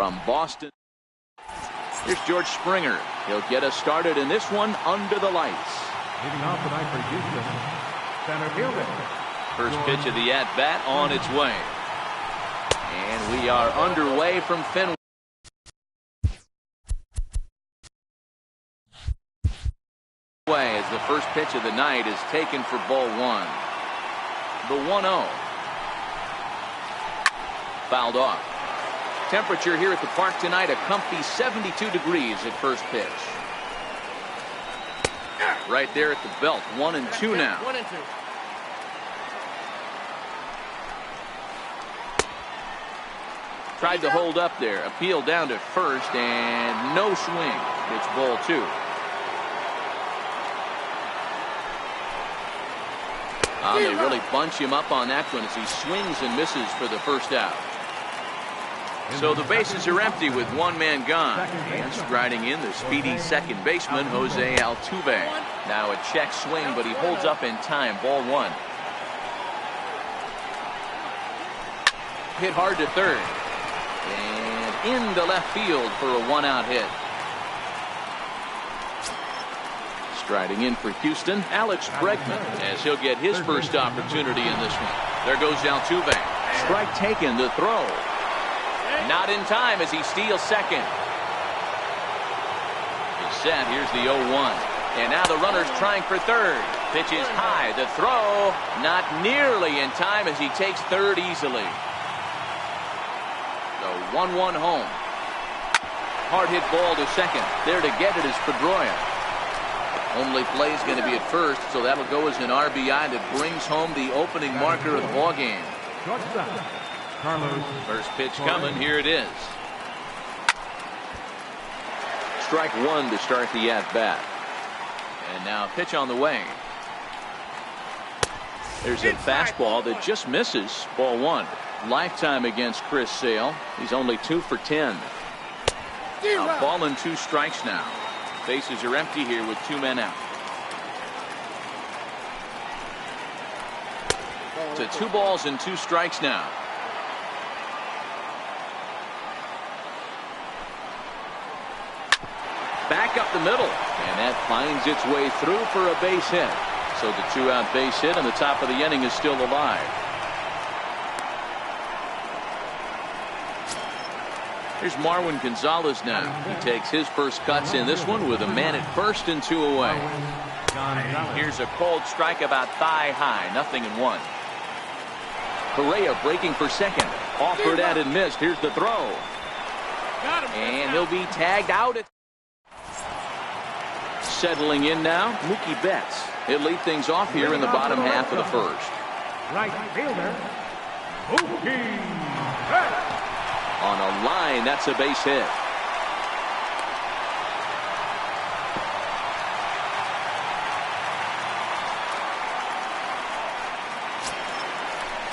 from Boston. Here's George Springer. He'll get us started in this one under the lights. Leading off tonight for Houston, center fielder. First pitch of the at-bat on its way. And we are underway from Fenway. As the first pitch of the night is taken for ball one. The 1-0. Fouled off. Temperature here at the park tonight, a comfy 72 degrees at first pitch. Right there at the belt. 1-2 now. 1-2. Tried to hold up there. Appeal down to first and no swing. It's ball two. They really bunch him up on that one as he swings and misses for the first out. So the bases are empty with one man gone. And striding in the speedy second baseman, Jose Altuve. Now a check swing, but he holds up in time. Ball one. Hit hard to third. And into left field for a one-out hit. Striding in for Houston, Alex Bregman, as he'll get his first opportunity in this one. There goes Altuve. Strike taken, the throw. Not in time as he steals second. He's set. Here's the 0-1. And now the runner's trying for third. Pitch is high. The throw not nearly in time as he takes third easily. The 1-1 home. Hard hit ball to second. There to get it is Pedroia. Only play is going to be at first, so that'll go as an RBI that brings home the opening marker of the ball game. First pitch coming. Here it is. Strike one to start the at-bat. And now pitch on the way. There's a fastball that just misses. Ball one. Lifetime against Chris Sale. He's only 2 for 10. A ball and 2 strikes now. Bases are empty here with 2 men out. To 2 balls and 2 strikes now. Back up the middle, and that finds its way through for a base hit. So the 2-out base hit on the top of the inning is still alive. Here's Marwin Gonzalez now. He takes his first cuts in this one with a man at first and 2 away. Here's a cold strike about thigh high. 0-1. Correa breaking for second. Offered at and missed. Here's the throw. And he'll be tagged out. Settling in now, Mookie Betts. He'll lead things off here in the bottom half of the first. Right fielder, Mookie Betts. On a line, that's a base hit.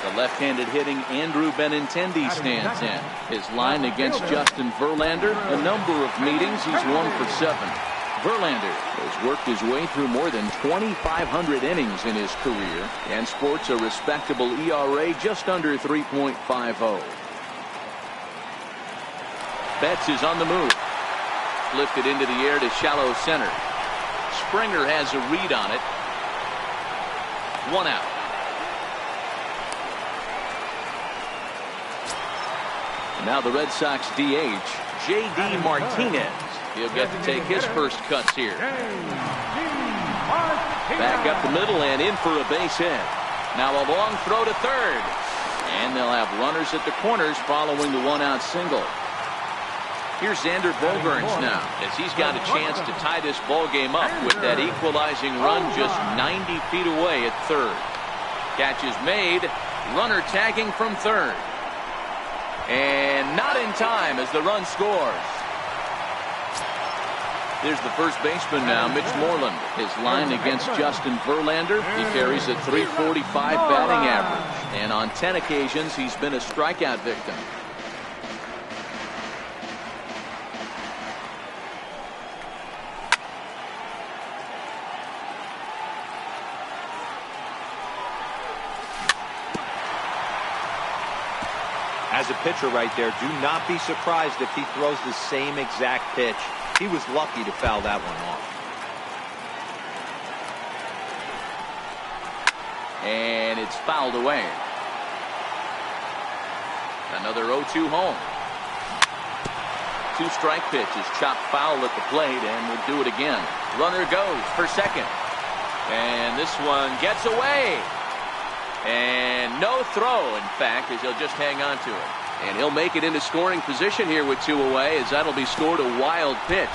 The left-handed hitting Andrew Benintendi stands in. His line against Justin Verlander, a number of meetings, he's 1 for 7. Verlander has worked his way through more than 2,500 innings in his career and sports a respectable ERA just under 3.50. Betts is on the move. Lifted into the air to shallow center. Springer has a read on it. 1 out. Now the Red Sox DH, J.D. Martinez. He'll get to take his first cuts here. Back up the middle and in for a base hit. Now a long throw to third. And they'll have runners at the corners following the 1-out single. Here's Xander Bogaerts now, as he's got a chance to tie this ball game up with that equalizing run just 90 feet away at third. Catch is made. Runner tagging from third. And not in time as the run scores. There's the first baseman now, Mitch Moreland. His line against Justin Verlander. He carries a .345 batting average. And on 10 occasions, he's been a strikeout victim. As a pitcher right there, do not be surprised if he throws the same exact pitch. He was lucky to foul that one off. And it's fouled away. Another 0-2 home. 2-strike pitch is chopped foul at the plate, and we'll do it again. Runner goes for second. And this one gets away. And no throw, in fact, as he'll just hang on to it. And he'll make it into scoring position here with 2 away, as that'll be scored a wild pitch.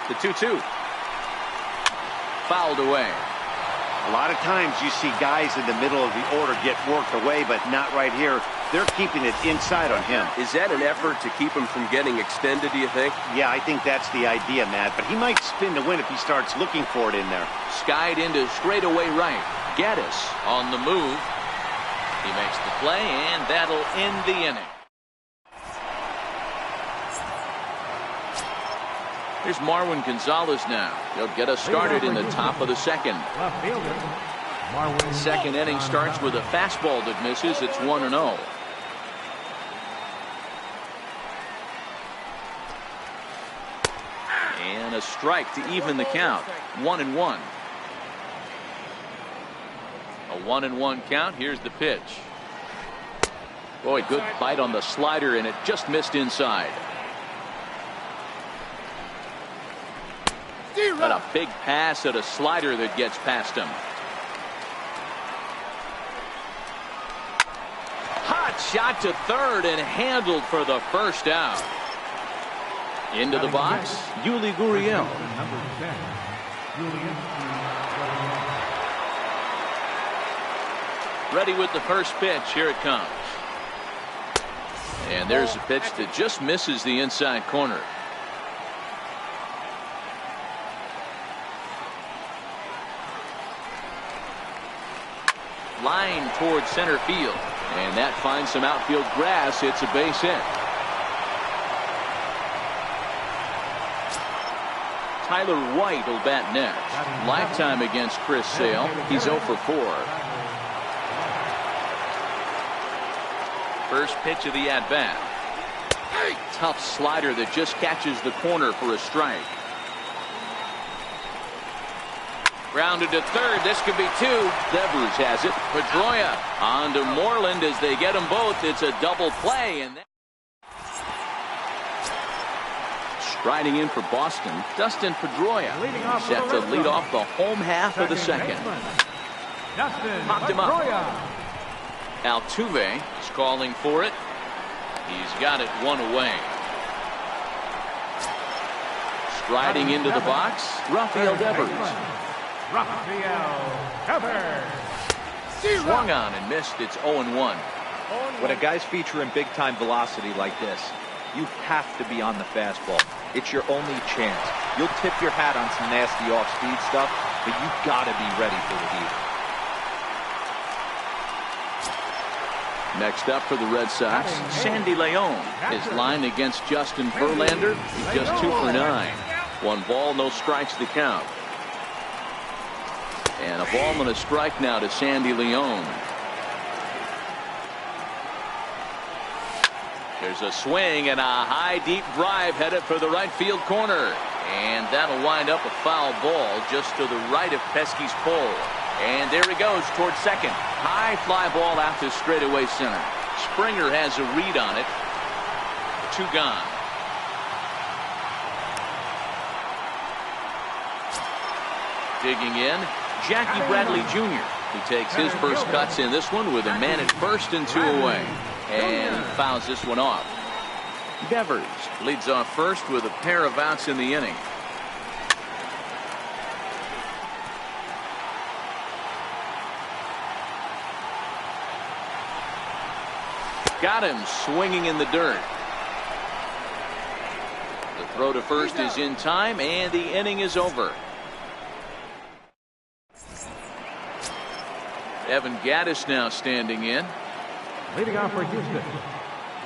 The 2-2. Fouled away. A lot of times you see guys in the middle of the order get worked away, but not right here. They're keeping it inside on him. Is that an effort to keep him from getting extended, do you think? Yeah, I think that's the idea, Matt. But he might spin to win if he starts looking for it in there. Skied into straightaway right. Gaddis on the move. He makes the play, and that'll end the inning. Here's Marwin Gonzalez now. He'll get us started in the top of the second. Left fielder, Marwin. Second inning starts with a fastball that misses. It's 1-0. And a strike to even the count. 1-1. A 1-1 count. Here's the pitch. Boy, good bite on the slider, and it just missed inside. But a big pass at a slider that gets past him. Hot shot to third and handled for the first out. Into the box, Yuli Gurriel. Number 10, Julian. Ready with the first pitch. Here it comes. And there's a pitch that just misses the inside corner. Line towards center field, and that finds some outfield grass. It's a base hit. Tyler White will bat next. Lifetime against Chris Sale. He's 0 for 4. First pitch of the at bat. Tough slider that just catches the corner for a strike. Grounded to third. This could be 2. Devers has it. Pedroia on to Moreland as they get them both. It's a double play. And striding in for Boston, Dustin Pedroia set to lead off the home half of the second. Popped him up. Altuve is calling for it. He's got it 1 away. Striding into the box, Rafael Devers. Swung on and missed. It's 0-1. When a guy's featuring big-time velocity like this, you have to be on the fastball. It's your only chance. You'll tip your hat on some nasty off-speed stuff, but you gotta be ready for the heat. Next up for the Red Sox, Sandy Leon is lined against Justin Verlander. He's just 2 for 9. 1 ball, no strikes to count. And a ball and a strike now to Sandy Leon. There's a swing and a high deep drive headed for the right field corner. And that'll wind up a foul ball just to the right of Pesky's pole. And there he goes towards second. High fly ball out to straightaway center. Springer has a read on it. 2 gone. Digging in, Jackie Bradley Jr. He takes his first cuts in this one with a man at first and 2 away. And he fouls this one off. Devers leads off first with a pair of outs in the inning. Got him swinging in the dirt. The throw to first is in time, and the inning is over. Evan Gaddis now standing in. Leading off for Houston,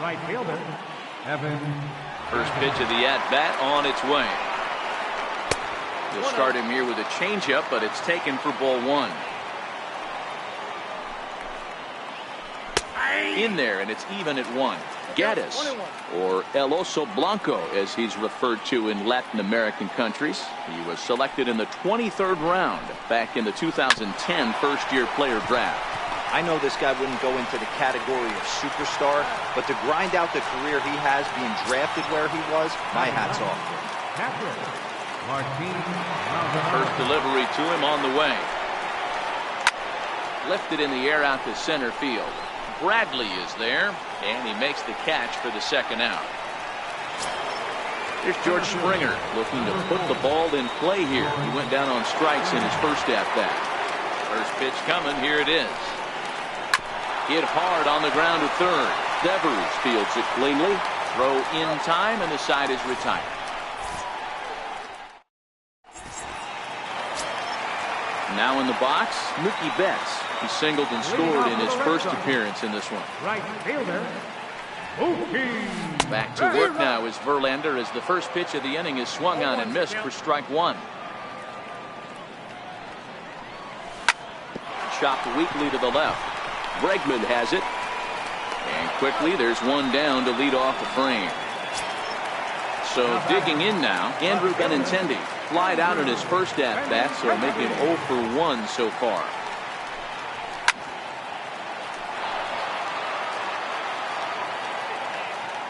right fielder, Evan. First pitch of the at-bat on its way. He'll start him here with a changeup, but it's taken for ball one. In there, and it's even at one. Gaddis, or El Oso Blanco, as he's referred to in Latin American countries. He was selected in the 23rd round back in the 2010 first-year player draft. I know this guy wouldn't go into the category of superstar, but to grind out the career he has being drafted where he was, my hat's off to him. First delivery to him on the way. Lifted in the air out to center field. Bradley is there, and he makes the catch for the second out. Here's George Springer looking to put the ball in play here. He went down on strikes in his first at-bat. First pitch coming, here it is. Hit hard on the ground to third. Devers fields it cleanly. Throw in time, and the side is retired. Now in the box, Mookie Betts. He singled and scored in his first appearance in this one. Right fielder, Mookie. Back to work now is Verlander as the first pitch of the inning is swung on and missed for strike one. Chopped weakly to the left. Bregman has it. And quickly there's one down to lead off the frame. So digging in now, Andrew Benintendi. Flied out in his first at-bat, so making 0 for 1 so far.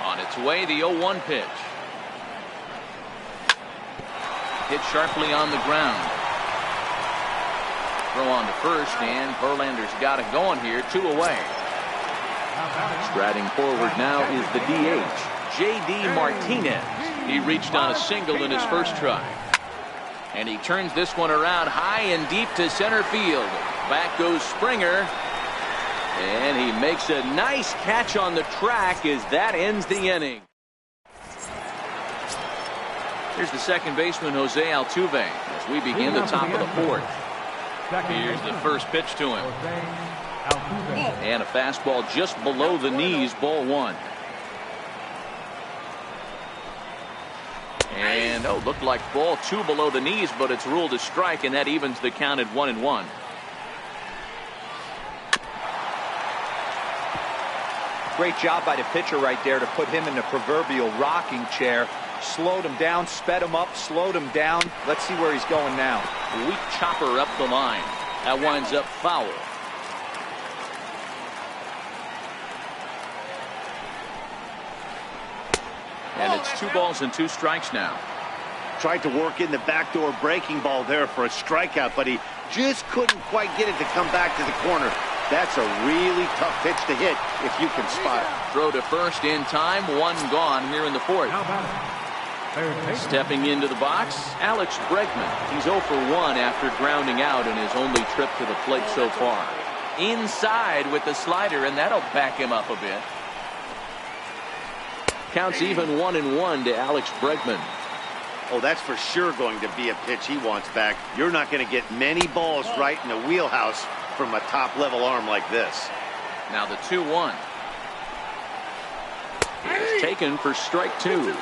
On its way, the 0-1 pitch. Hit sharply on the ground. Throw on to first, and Verlander's got it going here. 2 away. Striding forward now is the DH, J.D. Martinez. He reached on a single in his first try. And he turns this one around high and deep to center field. Back goes Springer. And he makes a nice catch on the track as that ends the inning. Here's the second baseman, Jose Altuve, as we begin the top of the fourth. Here's the first pitch to him. And a fastball just below the knees, ball one. And looked like ball 2 below the knees, but it's ruled a strike, and that evens the count at 1-1. Great job by the pitcher right there to put him in the proverbial rocking chair. Slowed him down, sped him up, slowed him down. Let's see where he's going now. Weak chopper up the line. That winds up foul. And it's 2 balls and 2 strikes now. Tried to work in the backdoor breaking ball there for a strikeout, but he just couldn't quite get it to come back to the corner. That's a really tough pitch to hit if you can spot it. Throw to first in time, 1 gone here in the fourth. Stepping into the box, Alex Bregman. He's 0 for 1 after grounding out in his only trip to the plate so far. Inside with the slider, and that'll back him up a bit. Counts even 1-1 to Alex Bregman. Oh, that's for sure going to be a pitch he wants back. You're not going to get many balls right in the wheelhouse from a top-level arm like this. Now the 2-1. It's taken for strike 2.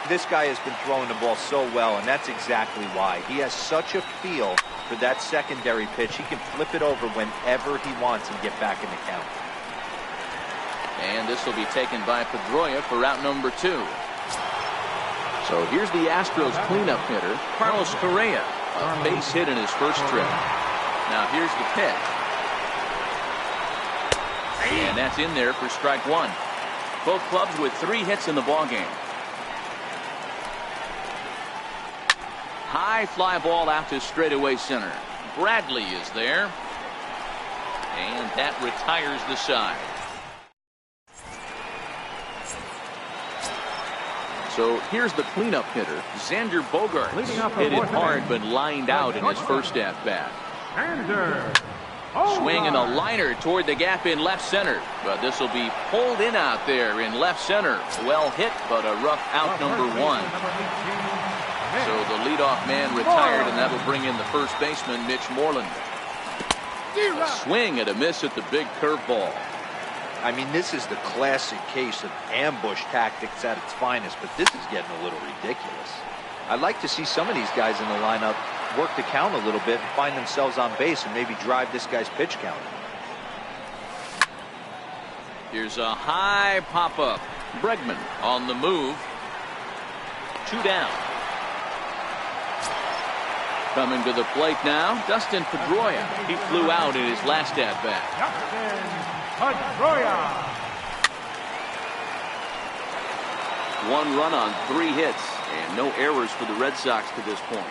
This guy has been throwing the ball so well, and that's exactly why. He has such a feel for that secondary pitch. He can flip it over whenever he wants and get back in the count. And this will be taken by Pedroia for route number 2. So here's the Astros cleanup hitter, Carlos Correa. A base hit in his first trip. Now here's the pitch. And that's in there for strike 1. Both clubs with 3 hits in the ballgame. High fly ball out to straightaway center. Bradley is there. And that retires the side. So here's the cleanup hitter, Xander Bogaerts. Hit it hard but lined out in his first at-bat. Swinging a liner toward the gap in left center. But this will be pulled in out there in left center. Well hit, but a rough out number 1. So the leadoff man retired, and that'll bring in the first baseman, Mitch Moreland. A swing and a miss at the big curveball. I mean, this is the classic case of ambush tactics at its finest, but this is getting a little ridiculous. I'd like to see some of these guys in the lineup work the count a little bit and find themselves on base and maybe drive this guy's pitch count. Here's a high pop-up. Bregman on the move. 2 down. Coming to the plate now, Dustin Pedroia. He flew out in his last at-bat. Dustin Pedroia. 1 run on 3 hits, and no errors for the Red Sox to this point.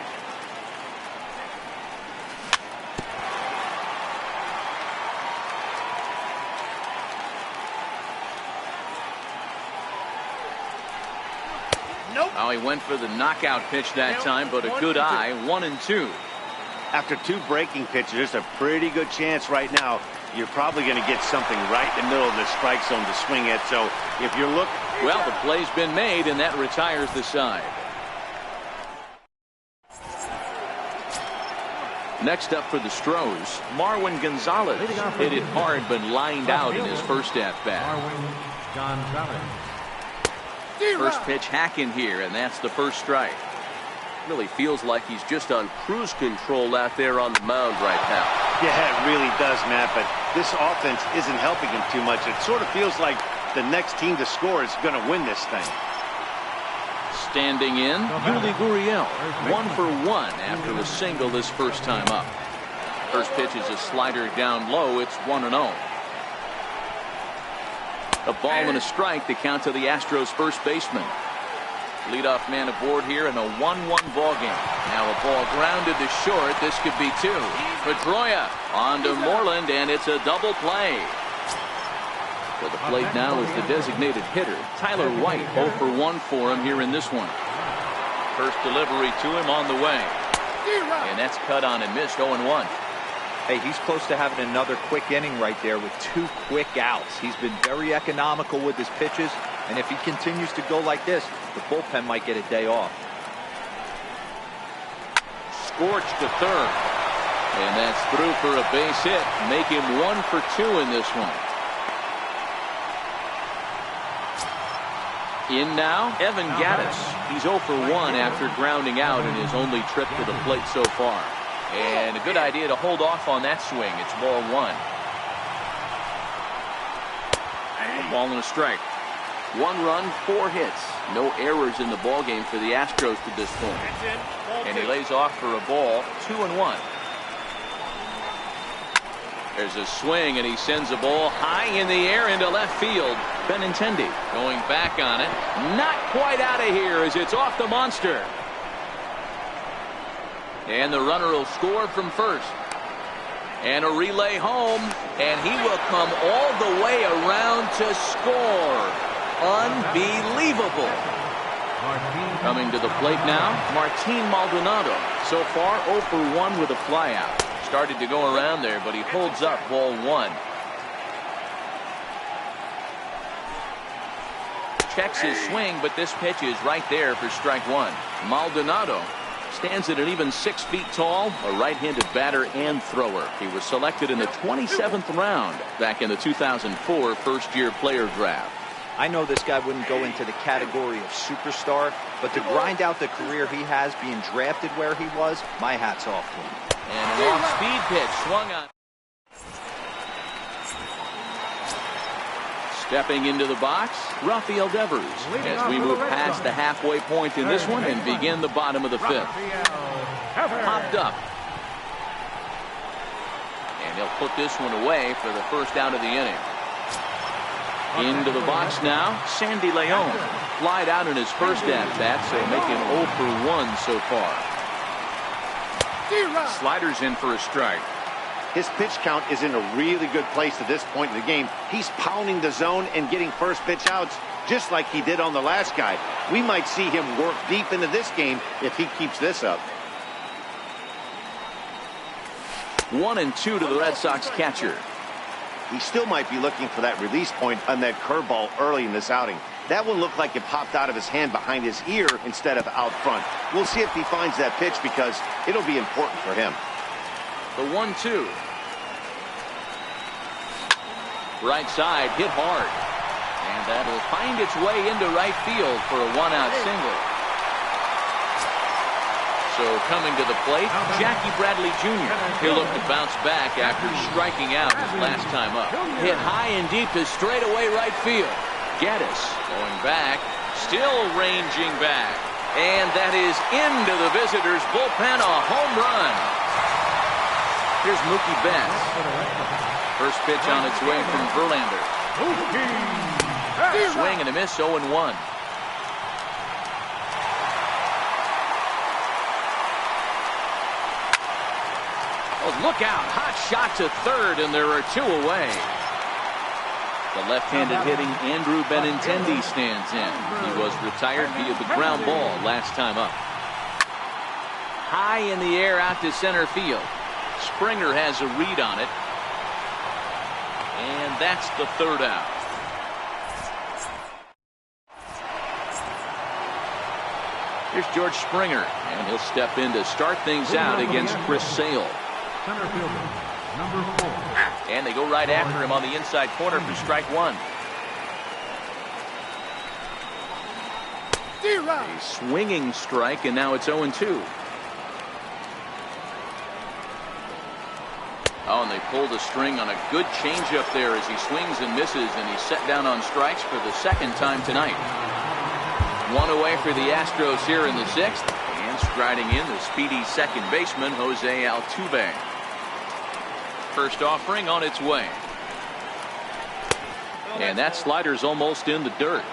Oh, he went for the knockout pitch that time, but a good eye. 1-2. After 2 breaking pitches, there's a pretty good chance right now you're probably going to get something right in the middle of the strike zone to swing at. So if you're looking... Well, the play's been made, and that retires the side. Next up for the Stros, Marwin Gonzalez. Hit it hard, but lined out in his first at-bat. Marwin Gonzalez. First pitch hacking here, and that's the first strike. Really feels like he's just on cruise control out there on the mound right now. Yeah, it really does, Matt, but this offense isn't helping him too much. It sort of feels like the next team to score is going to win this thing. Standing in, Yuli Gurriel, 1 for 1 after a single this first time up. First pitch is a slider down low. It's 1-0. A ball and a strike to count to the Astros first baseman. Leadoff man aboard here in a 1-1 ball game. Now a ball grounded to short. This could be 2. Pedroia on to Moreland, and it's a double play. To the plate now is the designated hitter, Tyler White. 0 for 1 for him here in this one. First delivery to him on the way. And that's cut on and missed. 0-1. Hey, he's close to having another quick inning right there with 2 quick outs. He's been very economical with his pitches, and if he continues to go like this, the bullpen might get a day off. Scorched to third. And that's through for a base hit. Make him 1 for 2 in this one. In now, Evan Gattis. He's 0 for 1 after grounding out in his only trip to the plate so far. And a good idea to hold off on that swing. It's ball 1. A ball and a strike. 1 run, 4 hits. No errors in the ball game for the Astros to this point. And he lays off for a ball. 2-1. There's a swing, and he sends a ball high in the air into left field. Benintendi going back on it. Not quite out of here as it's off the monster. And the runner will score from first. And a relay home, and he will come all the way around to score. Unbelievable. Coming to the plate now, Martin Maldonado. So far 0 for 1 with a flyout. Started to go around there, but he holds up ball 1. Checks his swing, but this pitch is right there for strike 1. Maldonado stands at an even 6 feet tall, a right-handed batter and thrower. He was selected in the 27th round back in the 2004 first-year player draft. I know this guy wouldn't go into the category of superstar, but to grind out the career he has being drafted where he was, my hat's off to him. And an off-speed pitch swung on. Stepping into the box, Rafael Devers, as we move past the halfway point in this one and begin the bottom of the 5th. Popped up. And he'll put this one away for the first out of the inning. Into the box now, Sandy Leon. Flied out in his first at-bat, so making 0 for 1 so far. Sliders in for a strike. His pitch count is in a really good place at this point in the game. He's pounding the zone and getting first pitch outs just like he did on the last guy. We might see him work deep into this game if he keeps this up. 1-2 to the Red Sox catcher. He still might be looking for that release point on that curveball early in this outing. That one looked like it popped out of his hand behind his ear instead of out front. We'll see if he finds that pitch because it'll be important for him. The 1-2. Right side hit hard. And that'll find its way into right field for a 1-out single. So coming to the plate, Jackie Bradley Jr. He'll look to bounce back after striking out his last time up. Hit high and deep to straightaway right field. Gaddis going back, still ranging back. And that is into the visitors' bullpen, a home run. Here's Mookie Betts. First pitch on its way from Verlander. Swing and a miss, 0-1. Look out, hot shot to third, and there are 2 away. The left-handed hitting Andrew Benintendi stands in. He was retired via the ground ball last time up. High in the air out to center field. Springer has a read on it. And that's the 3rd out. Here's George Springer, and he'll step in to start things out against Chris Sale. Center fielder, number 4. And they go right after him on the inside corner for strike 1. A swinging strike, and now it's 0-2. Oh, and they pulled a string on a good changeup there as he swings and misses, and he's set down on strikes for the 2nd time tonight. 1 away for the Astros here in the 6th, and striding in the speedy second baseman Jose Altuve. First offering on its way. And that slider's almost in the dirt.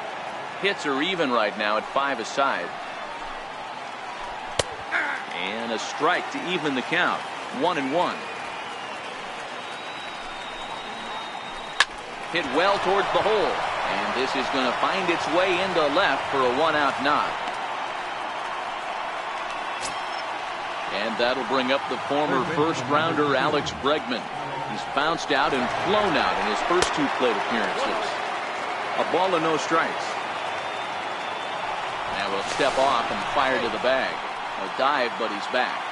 Hits are even right now at 5 aside. And a strike to even the count. 1-1. Hit well towards the hole. And this is going to find its way into left for a 1-out knock. And that'll bring up the former first-rounder Alex Bregman. He's bounced out and flown out in his first 2 plate appearances. A ball and no strikes. Now we'll step off and fire to the bag. A dive, but he's back.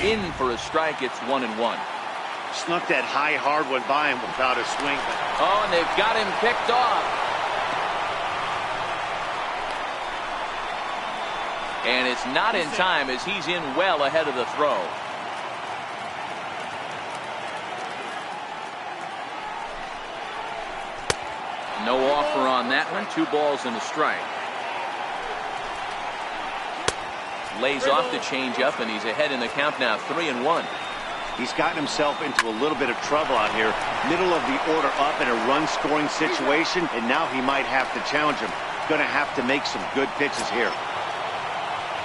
In for a strike. It's 1-1. Snuck that high hard one by him without a swing. Oh, and they've got him picked off. And it's not in time as he's in well ahead of the throw. No offer on that one. 2 balls and a strike. Lays off the changeup, and he's ahead in the count now, 3-1. He's gotten himself into a little bit of trouble out here. Middle of the order up in a run-scoring situation, and now he might have to challenge him. Going to have to make some good pitches here.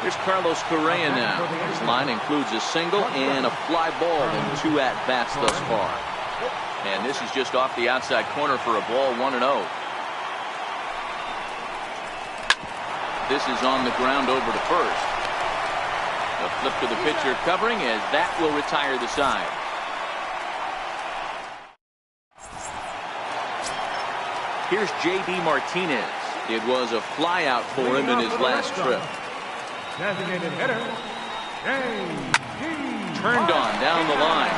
Here's Carlos Correa now. His line includes a single and a fly ball in 2 at-bats thus far. And this is just off the outside corner for a ball, 1-0. This is on the ground over to first. A flip to the pitcher covering as that will retire the side. Here's J.D. Martinez. It was a flyout for him in his last trip. Designated hitter, Turned on down the line.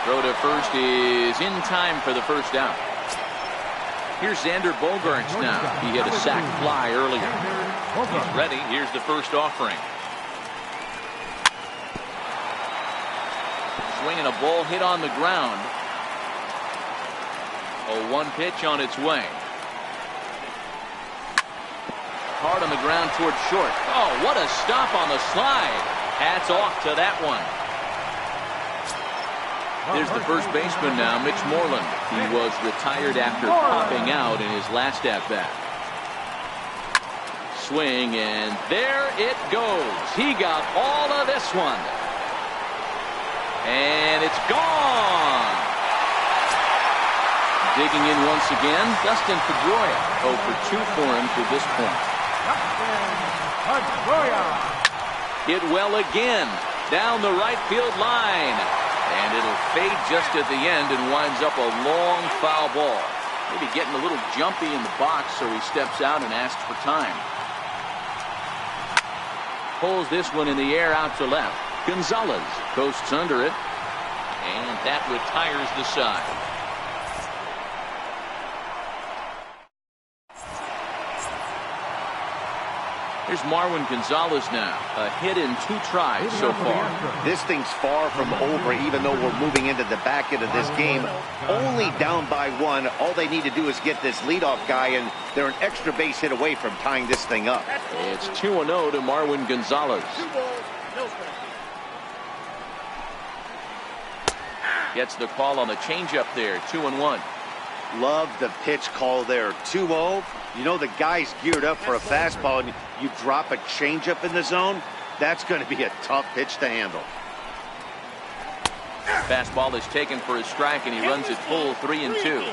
Throw to first is in time for the first out. Here's Xander Bogaerts now. He hit a sac fly earlier. He's ready. Here's the first offering. Swinging a ball hit on the ground. 0-1 pitch on its way. Hard on the ground towards short. Oh, what a stop on the slide. Hats off to that one. There's the first baseman now, Mitch Moreland. He was retired after popping out in his last at-bat. Swing, and there it goes. He got all of this one. And it's gone. Digging in once again, Dustin Pedroia. 0 for 2 for him to this point. Hit well again. Down the right field line. And it'll fade just at the end and winds up a long foul ball. Maybe getting a little jumpy in the box, so he steps out and asks for time. Pulls this one in the air out to left. Gonzalez coasts under it. And that retires the side. Here's Marwin Gonzalez now. A hit in 2 tries so far. This thing's far from over, even though we're moving into the back end of this game. Only down by 1. All they need to do is get this leadoff guy, and they're an extra base hit away from tying this thing up. It's 2-0 to Marwin Gonzalez. Gets the call on the changeup there. 2-1. Love the pitch call there. 2-0. You know the guy's geared up for a fastball, and you drop a changeup in the zone. That's going to be a tough pitch to handle. Fastball is taken for a strike, and he runs it full 3-2.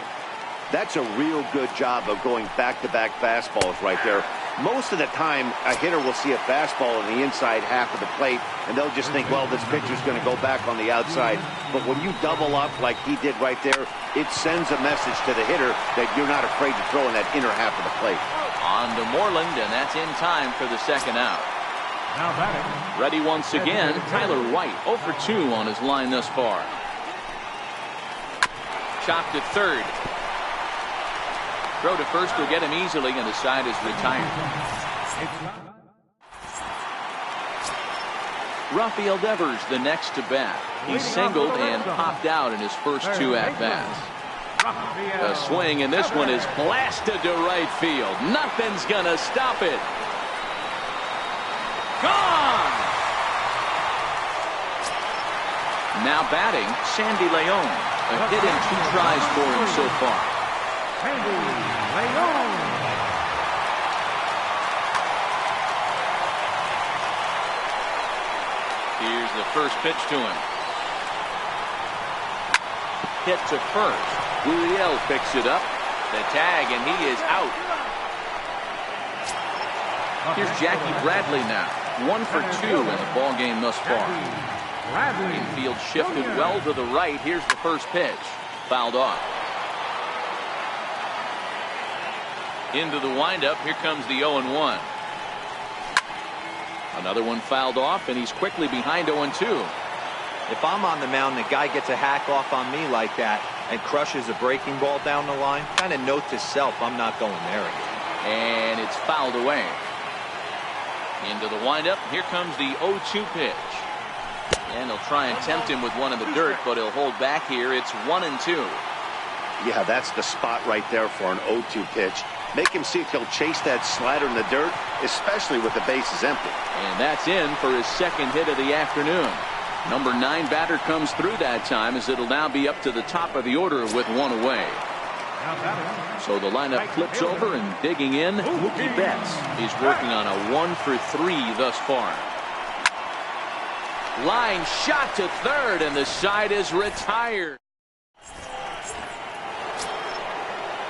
That's a real good job of going back-to-back fastballs right there. Most of the time, a hitter will see a fastball in the inside half of the plate, and they'll just think, well, this pitcher's going to go back on the outside. But when you double up like he did right there, it sends a message to the hitter that you're not afraid to throw in that inner half of the plate. On to Moreland, and that's in time for the second out. Now batting. Ready once again, Tyler White, 0 for 2 on his line thus far. Chopped at third. Throw to first will get him easily, and the side is retired. Rafael Devers, the next to bat. He singled and popped out in his first 2 at-bats. A swing, and this one is blasted to right field. Nothing's going to stop it. Gone! Now batting, Sandy Leon. A hit in 2 tries for him so far. Sandy Leon. Here's the first pitch to him. Hit to first. Gurriel picks it up. The tag, and he is out. Here's Jackie Bradley now. 1 for 2 in the ball game thus far. Infield shifted well to the right. Here's the first pitch. Fouled off. Into the windup. Here comes the 0-1. Another one fouled off, and he's quickly behind 0-2. If I'm on the mound, the guy gets a hack off on me like that and crushes a breaking ball down the line, kind of note to self, I'm not going there again. And it's fouled away. Into the windup. Here comes the 0-2 pitch. And he'll try and tempt him with one in the dirt, but he'll hold back here. It's 1-2. Yeah, that's the spot right there for an 0-2 pitch. Make him see if he'll chase that slider in the dirt, especially with the bases empty. And that's in for his second hit of the afternoon. Number 9 batter comes through that time, as it'll now be up to the top of the order with 1 away. So the lineup flips over, and digging in, Mookie Betts. He's working on a 1 for 3 thus far. Line shot to third, and the side is retired.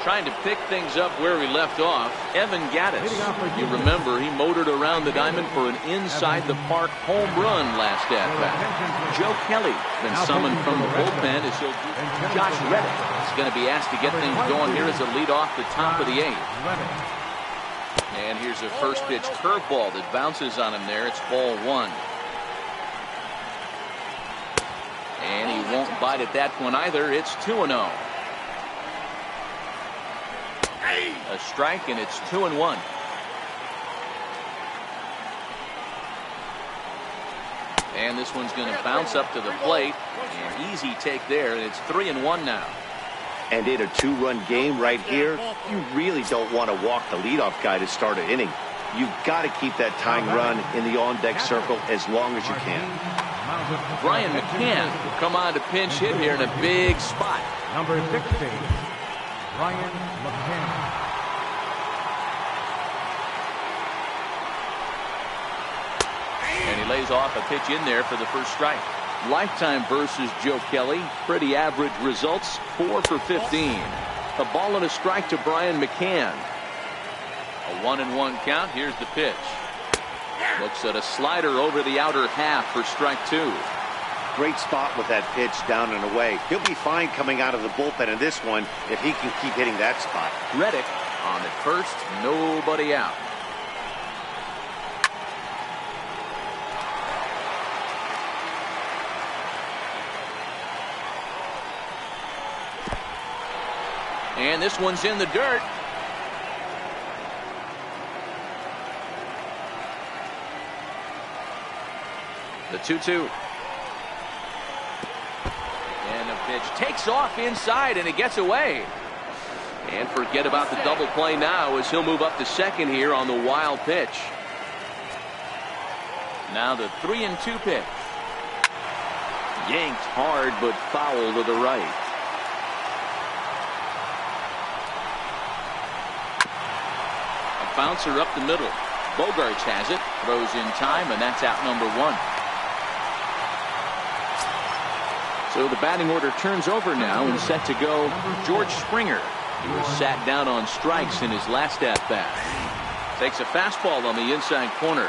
Trying to pick things up where we left off, Evan Gattis. You remember he motored around the diamond for an inside-the-park home run last at-bat. Joe Kelly been summoned from the bullpen as Josh Reddick is going to be asked to get things going here as a lead off the top of the 8th. And here's a first pitch curveball that bounces on him there. It's ball 1. And he won't bite at that one either. It's 2-0. A strike, and it's 2-1. And this one's going to bounce up to the plate. An easy take there, and it's 3-1 now. And in a 2-run game right here, you really don't want to walk the leadoff guy to start an inning. You've got to keep that tying run in the on-deck circle as long as you can. Brian McCann will come on to pinch hit here in a big spot. Number 60, Brian McCann. And he lays off a pitch in there for the first strike. Lifetime versus Joe Kelly. Pretty average results. 4 for 15. A ball and a strike to Brian McCann. A 1-1 count. Here's the pitch. Looks at a slider over the outer half for strike 2. Great spot with that pitch down and away. He'll be fine coming out of the bullpen in this one if he can keep hitting that spot. Reddick on at first. Nobody out. And this one's in the dirt. The 2-2. And the pitch takes off inside, and it gets away. And forget about the double play now as he'll move up to second here on the wild pitch. Now the 3-2 pitch. Yanked hard, but foul to the right. A bouncer up the middle. Bogarts has it, throws in time, and that's out number 1. So the batting order turns over now and set to go George Springer. He was sat down on strikes in his last at-bat. Takes a fastball on the inside corner.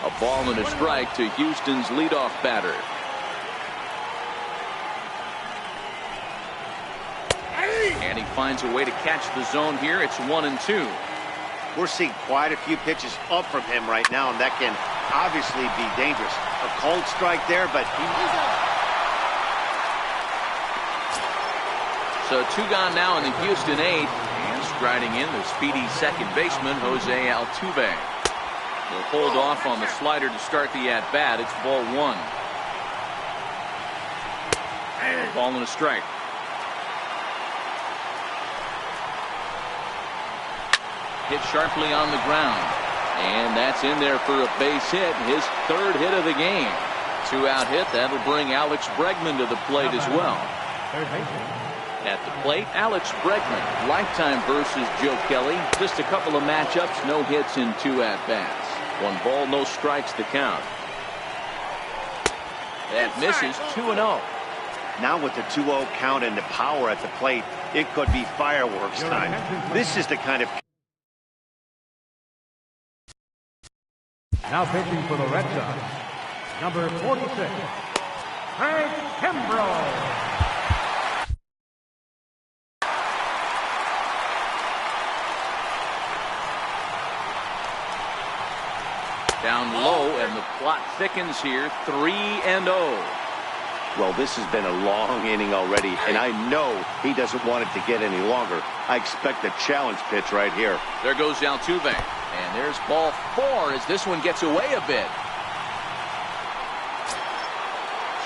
A ball and a strike to Houston's leadoff batter. And he finds a way to catch the zone here. It's 1-2. We're seeing quite a few pitches up from him right now, and that can obviously be dangerous. A cold strike there, but So 2 gone now in the Houston 8th, and striding in the speedy second baseman Jose Altuve. Will hold off on the slider to start the at-bat. It's ball 1. A ball and a strike. Hit sharply on the ground, and that's in there for a base hit, his 3rd hit of the game. 2-out hit. That'll bring Alex Bregman to the plate as well. At the plate, Alex Bregman, lifetime versus Joe Kelly. Just a couple of matchups, no hits in 2 at-bats. 1 ball, no strikes to count. That misses. 2-0. now with the 2-0 count and the power at the plate, it could be fireworks time. This is the kind of... Now pitching for the Red Sox, number 46, Craig Kimbrell. Down low, and the plot thickens here. 3-0. Well, this has been a long inning already, and I know he doesn't want it to get any longer. I expect a challenge pitch right here. There goes Altuve, and there's ball 4 as this one gets away a bit.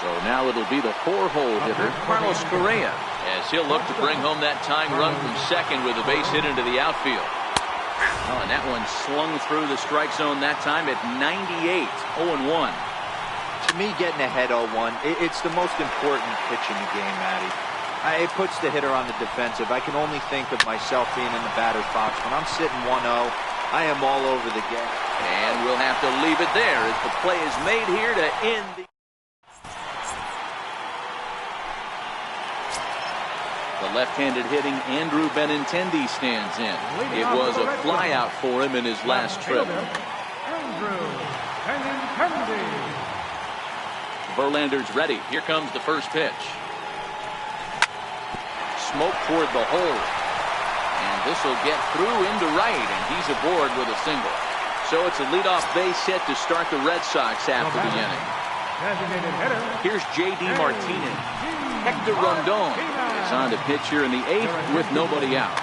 So now it'll be the 4-hole hitter, Carlos Correa, as he'll look to bring home that tying run from second with a base hit into the outfield. Oh, and that one slung through the strike zone that time at 98, 0-1. To me, getting ahead 0-1, it's the most important pitch in the game, Matty. It puts the hitter on the defensive. I can only think of myself being in the batter's box. When I'm sitting 1-0, I am all over the gas. And we'll have to leave it there as the play is made here to end the... The left-handed hitting Andrew Benintendi stands in. It was a flyout for him in his last trip. Andrew Benintendi. Verlander's ready. Here comes the first pitch. Smoke toward the hole. And this will get through into right, and he's aboard with a single. So it's a leadoff base hit to start the Red Sox after the inning. Designated hitter. Here's J.D. Martinez. Hector Rondon is on to pitch here in the 8th with nobody out.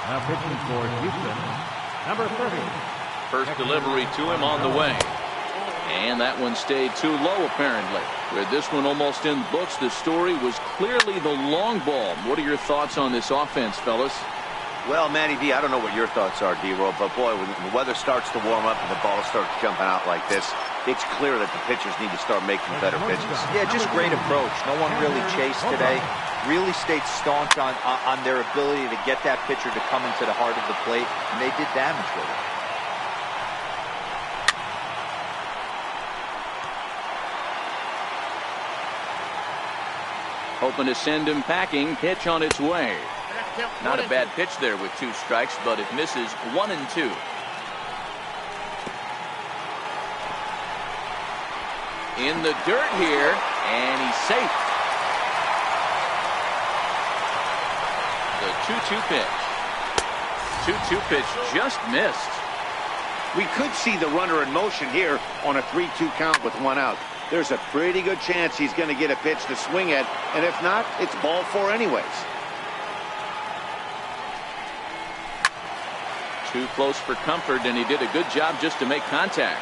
Now pitching for Houston, number 30. First delivery to him on the way. And that one stayed too low, apparently. With this one almost in the books, the story was clearly the long ball. What are your thoughts on this offense, fellas? Well, Matty V, I don't know what your thoughts are, D-Roll, but boy, when the weather starts to warm up and the ball starts jumping out like this, it's clear that the pitchers need to start making better pitches. Yeah, just great approach. No one really chased today. Really stayed staunch on their ability to get that pitcher to come into the heart of the plate, and they did damage with it. Hoping to send him packing. Pitch on its way. Not a bad pitch there with 2 strikes, but it misses 1-2. In the dirt here, and he's safe. The 2-2 pitch. 2-2 pitch just missed. We could see the runner in motion here on a 3-2 count with 1 out. There's a pretty good chance he's going to get a pitch to swing at, and if not, it's ball 4 anyways. Too close for comfort, and he did a good job just to make contact.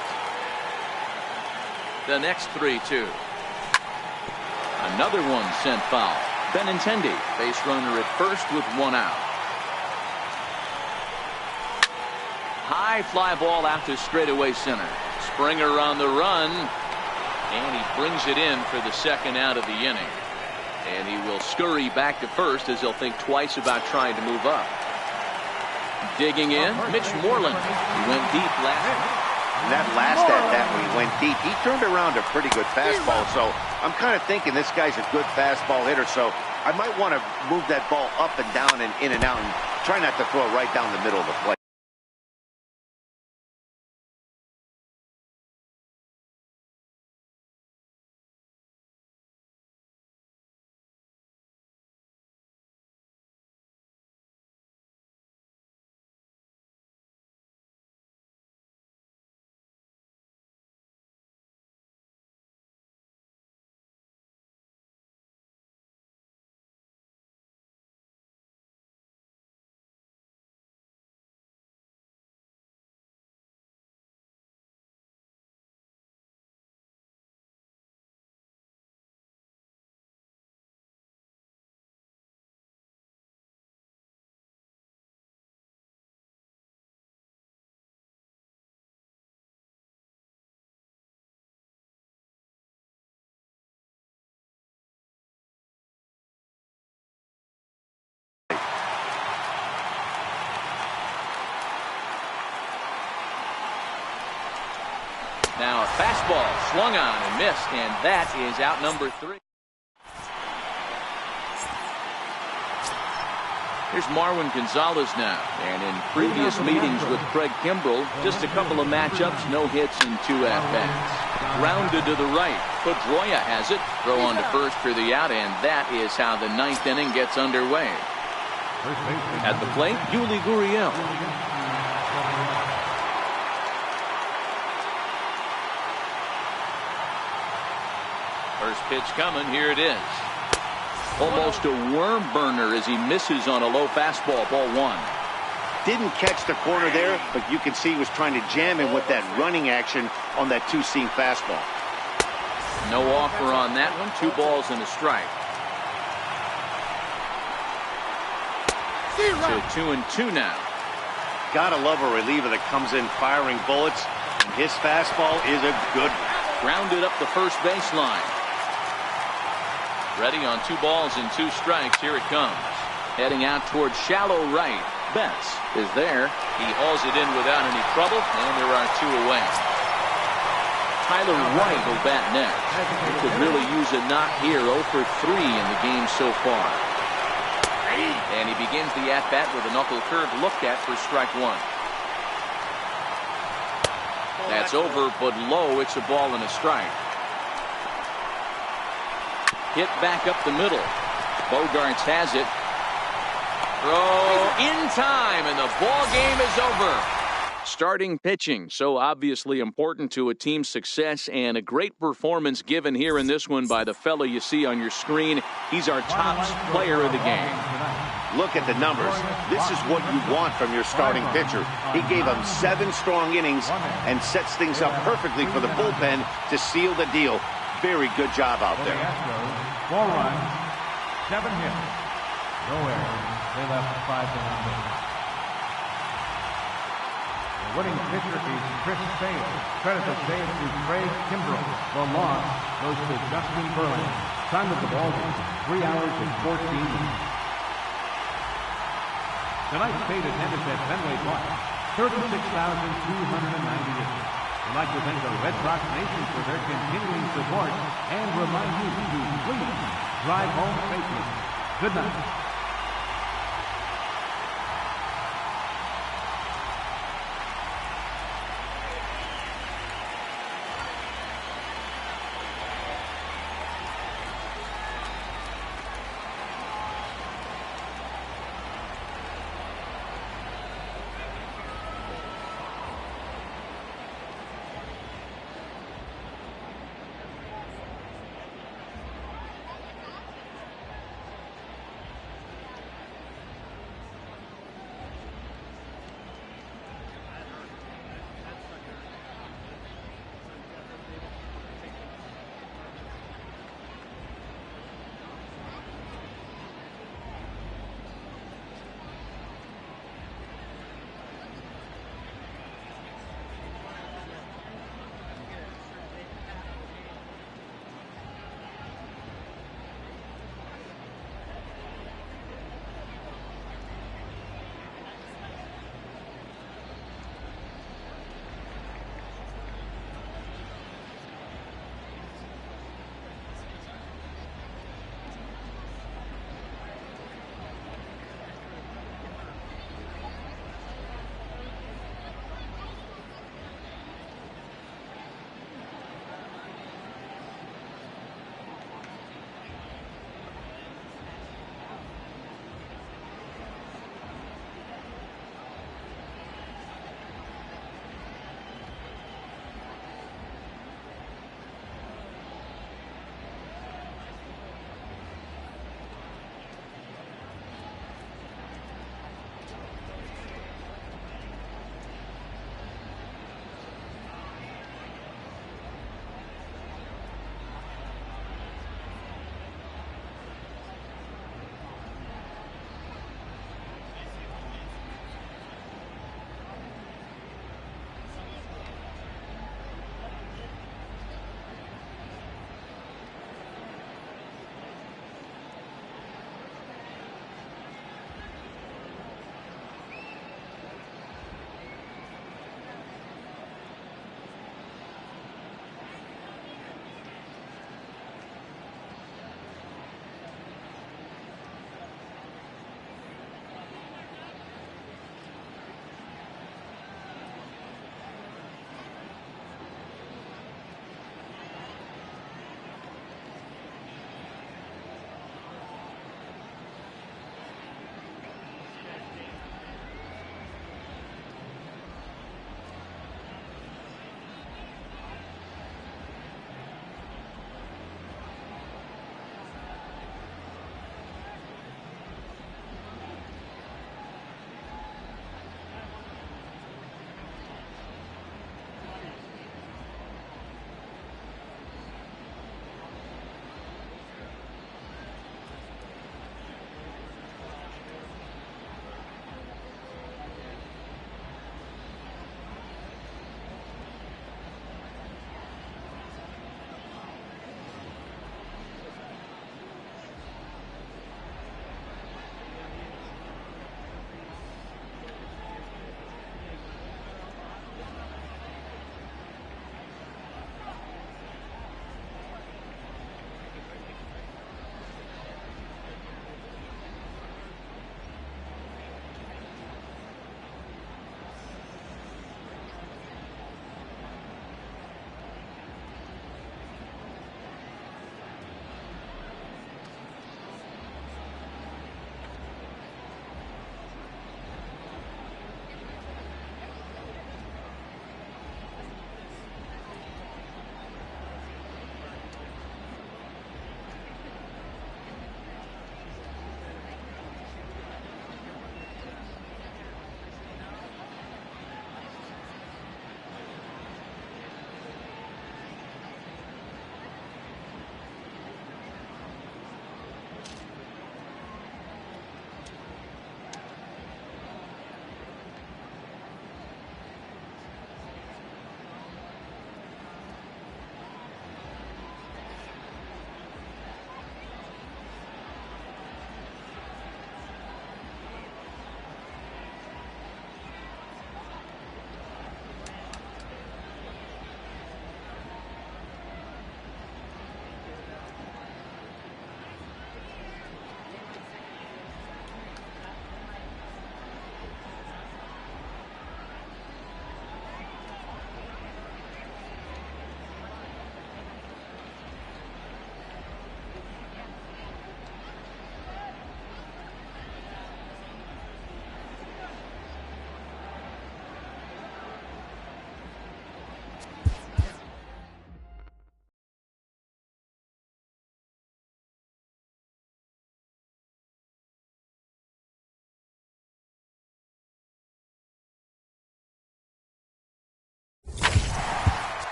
The next 3-2. Another one sent foul. Benintendi, base runner at first with one out. High fly ball out to straightaway center. Springer on the run, and he brings it in for the second out of the inning. And he will scurry back to first as he'll think twice about trying to move up. Digging in, Mitch Moreland. He went deep last. And that last at bat when he went deep, he turned around a pretty good fastball. So I'm kind of thinking this guy's a good fastball hitter. So I might want to move that ball up and down and in and out and try not to throw it right down the middle of the plate. Now a fastball swung on and missed, and that is out number 3. Here's Marwin Gonzalez now, and in previous meetings with Craig Kimbrell, just a couple of matchups, no hits and 2 at-bats. Grounded to the right. Pedroia has it. Throw on to first for the out, and that is how the 9th inning gets underway. At the plate, Yuli Gurriel. First pitch coming. Here it is. Almost a worm burner as he misses on a low fastball. Ball 1. Didn't catch the corner there, but you can see he was trying to jam him with that running action on that 2-seam fastball. No offer on that one. 2 balls and a strike. To 2-2 now. Gotta love a reliever that comes in firing bullets, and his fastball is a good one. Grounded up the first baseline. Ready on 2 balls and 2 strikes. Here it comes. Heading out towards shallow right. Betts is there. He hauls it in without any trouble, and there are 2 away. Tyler Wright will bat next. He could really use a knock here. 0 for 3 in the game so far. And he begins the at-bat with a knuckle curve looked at for strike 1. That's over, but low. It's a ball and a strike. Hit back up the middle. Bogarts has it. Throw in time, and the ball game is over. Starting pitching, so obviously important to a team's success, and a great performance given here in this one by the fella you see on your screen. He's our top player of the game. Look at the numbers. This is what you want from your starting pitcher. He gave him 7 strong innings and sets things up perfectly for the bullpen to seal the deal. Very good job out there. 4 runs, 7 hits, no errors. They left 5 to nothing. The winning pitcher is Chris Sale. Credit the save to Craig Kimbrell. The loss goes to Justin Verlander. Time of the ball game, 3 hours and 14 minutes. Tonight's paid attendance at Fenway Park, 36,298. We'd like to thank the Red Sox Nation for their continuing support and remind you to please drive home safely. Good night.